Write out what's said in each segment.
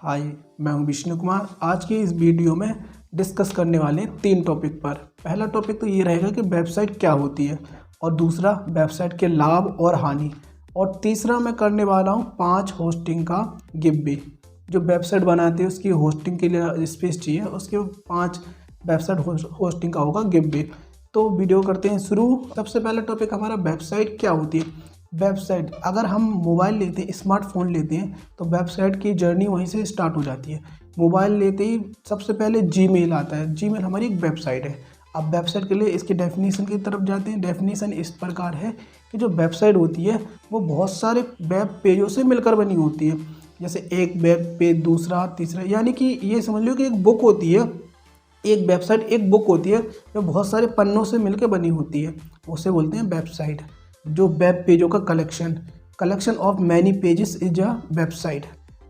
हाय, मैं हूं विष्णु कुमार। आज की इस वीडियो में डिस्कस करने वाले हैं 3 टॉपिक पर। पहला टॉपिक तो ये रहेगा कि वेबसाइट क्या होती है, और दूसरा वेबसाइट के लाभ और हानि, और तीसरा मैं करने वाला हूं 5 होस्टिंग का गिव। जो वेबसाइट बनाते हैं उसकी होस्टिंग के लिए स्पेस चाहिए, उसके 5 वेबसाइट होस्टिंग का होगा गिव। तो वीडियो करते हैं शुरू। सबसे पहला टॉपिक हमारा वेबसाइट क्या होती है। वेबसाइट, अगर हम मोबाइल लेते हैं, स्मार्टफोन लेते हैं, तो वेबसाइट की जर्नी वहीं से स्टार्ट हो जाती है। मोबाइल लेते ही सबसे पहले जीमेल आता है। जीमेल हमारी एक वेबसाइट है। अब वेबसाइट के लिए इसकी डेफिनेशन की तरफ जाते हैं। डेफिनेशन इस प्रकार है कि जो वेबसाइट होती है वो बहुत सारे वेब पेजों से मिलकर बनी होती है। जैसे एक वेब पेज, दूसरा, तीसरा, यानी कि ये समझ लो कि एक बुक होती है। एक वेबसाइट एक बुक होती है जो बहुत सारे पन्नों से मिलकर बनी होती है, उसे बोलते हैं वेबसाइट। जो वेब पेजों का collection of many pages is a website.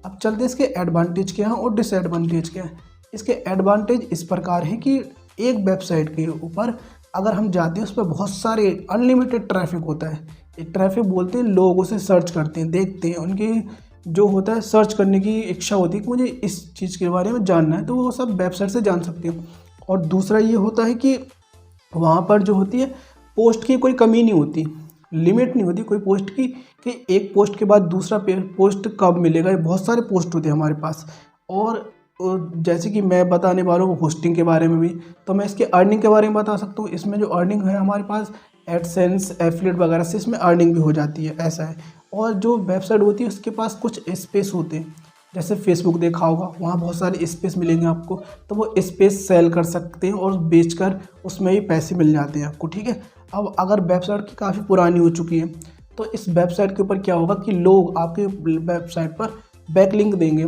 अब चलते हैं इसके एडवांटेज क्या हैं और डिसएडवांटेज क्या हैं। इसके एडवांटेज इस प्रकार हैं कि एक वेबसाइट के ऊपर अगर हम जाते हैं उस पर बहुत सारे अनलिमिटेड ट्रैफिक होता है। एक ट्रैफिक बोलते हैं, लोग उसे सर्च करते हैं, देखते हैं, उनकी जो होता है सर्च करने की इच्छा होती है कि मुझे इस चीज़ के बारे में जानना है, तो वो सब वेबसाइट से जान सकते हैं। और दूसरा ये होता है कि वहाँ पर जो होती है पोस्ट की कोई कमी नहीं होती, लिमिट नहीं होती कोई पोस्ट की कि एक पोस्ट के बाद दूसरा पोस्ट कब मिलेगा। ये बहुत सारे पोस्ट होते हैं हमारे पास। और जैसे कि मैं बताने वाला हूँ होस्टिंग के बारे में भी, तो मैं इसके अर्निंग के बारे में बता सकता हूँ। इसमें जो अर्निंग है हमारे पास एडसेंस, एफिलिएट वगैरह से इसमें अर्निंग भी हो जाती है, ऐसा है। और जो वेबसाइट होती है उसके पास कुछ स्पेस होते हैं। जैसे फेसबुक देखा होगा, वहाँ बहुत सारे स्पेस मिलेंगे आपको, तो वो स्पेस सेल कर सकते हैं और बेचकर उसमें ही पैसे मिल जाते हैं आपको, ठीक है। अब अगर वेबसाइट की काफ़ी पुरानी हो चुकी है तो इस वेबसाइट के ऊपर क्या होगा कि लोग आपके वेबसाइट पर बैकलिंक देंगे,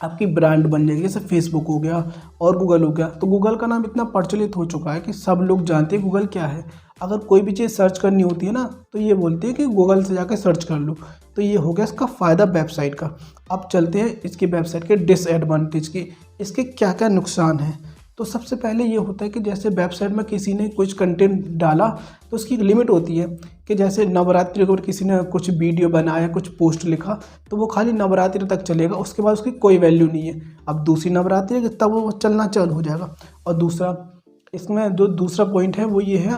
आपकी ब्रांड बन जाएगी। जैसे फेसबुक हो गया और गूगल हो गया। तो गूगल का नाम इतना प्रचलित हो चुका है कि सब लोग जानते हैं गूगल क्या है। अगर कोई भी चीज़ सर्च करनी होती है ना, तो ये बोलते हैं कि गूगल से जाकर सर्च कर लो। तो ये हो गया इसका फ़ायदा वेबसाइट का। अब चलते हैं इसकी वेबसाइट के डिसएडवांटेज की, इसके क्या क्या नुकसान हैं। तो सबसे पहले ये होता है कि जैसे वेबसाइट में किसी ने कुछ कंटेंट डाला तो उसकी एक लिमिट होती है कि जैसे नवरात्रि के ऊपर किसी ने कुछ वीडियो बनाया, कुछ पोस्ट लिखा, तो वो खाली नवरात्रि तक चलेगा, उसके बाद उसकी कोई वैल्यू नहीं है। अब दूसरी नवरात्रि है तब वो चलना चालू हो जाएगा। और दूसरा, इसमें जो दूसरा पॉइंट है वो ये है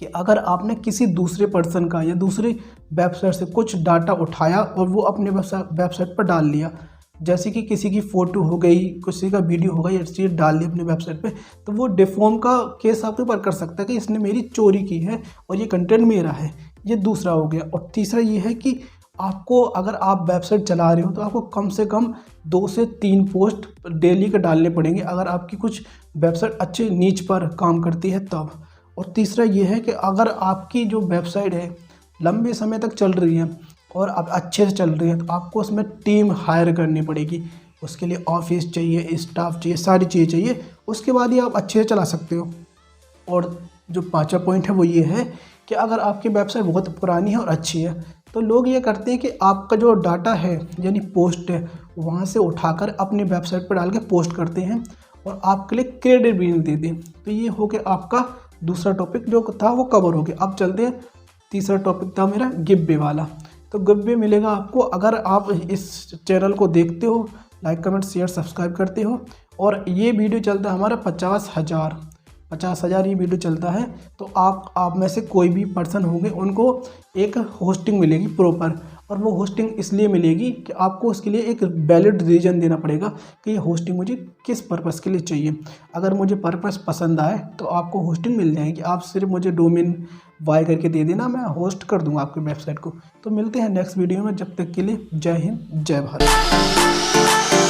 कि अगर आपने किसी दूसरे पर्सन का या दूसरी वेबसाइट से कुछ डाटा उठाया और वो अपने वेबसाइट पर डाल लिया, जैसे कि किसी की फ़ोटो हो गई, किसी का वीडियो हो गई, ये चीज़ डाल दी अपनी वेबसाइट पे, तो वो डिफॉर्म का केस आपके ऊपर कर सकता है कि इसने मेरी चोरी की है और ये कंटेंट मेरा है। ये दूसरा हो गया। और तीसरा ये है कि आपको, अगर आप वेबसाइट चला रहे हो तो आपको कम से कम 2 से 3 पोस्ट डेली के डालने पड़ेंगे, अगर आपकी कुछ वेबसाइट अच्छे नीच पर काम करती है तब। और तीसरा ये है कि अगर आपकी जो वेबसाइट है लंबे समय तक चल रही है और अब अच्छे से चल रही है, तो आपको उसमें टीम हायर करनी पड़ेगी। उसके लिए ऑफिस चाहिए, स्टाफ चाहिए, सारी चीज़ें चाहिए, उसके बाद ही आप अच्छे से चला सकते हो। और जो 5वां पॉइंट है वो ये है कि अगर आपकी वेबसाइट बहुत पुरानी है और अच्छी है, तो लोग ये करते हैं कि आपका जो डाटा है यानी पोस्ट है वहाँ से उठाकर अपनी वेबसाइट पर डाल के पोस्ट करते हैं और आपके लिए क्रेडिट भी नहीं देते। तो ये हो गया आपका दूसरा टॉपिक जो था वो कवर हो गया। अब चलते हैं, तीसरा टॉपिक था मेरा गिव वे वाला। तो गिव वे मिलेगा आपको अगर आप इस चैनल को देखते हो, लाइक, कमेंट, शेयर, सब्सक्राइब करते हो। और ये वीडियो चलता है हमारा 50,000 ये वीडियो चलता है। तो आप में से कोई भी पर्सन होंगे उनको एक होस्टिंग मिलेगी प्रॉपर। और वो होस्टिंग इसलिए मिलेगी कि आपको उसके लिए एक वैलिड रीज़न देना पड़ेगा कि ये होस्टिंग मुझे किस पर्पस के लिए चाहिए। अगर मुझे पर्पस पसंद आए तो आपको होस्टिंग मिल जाएगी। आप सिर्फ मुझे डोमेन बाय करके दे देना, मैं होस्ट कर दूंगा आपकी वेबसाइट को। तो मिलते हैं नेक्स्ट वीडियो में, जब तक के लिए जय हिंद, जय भारत।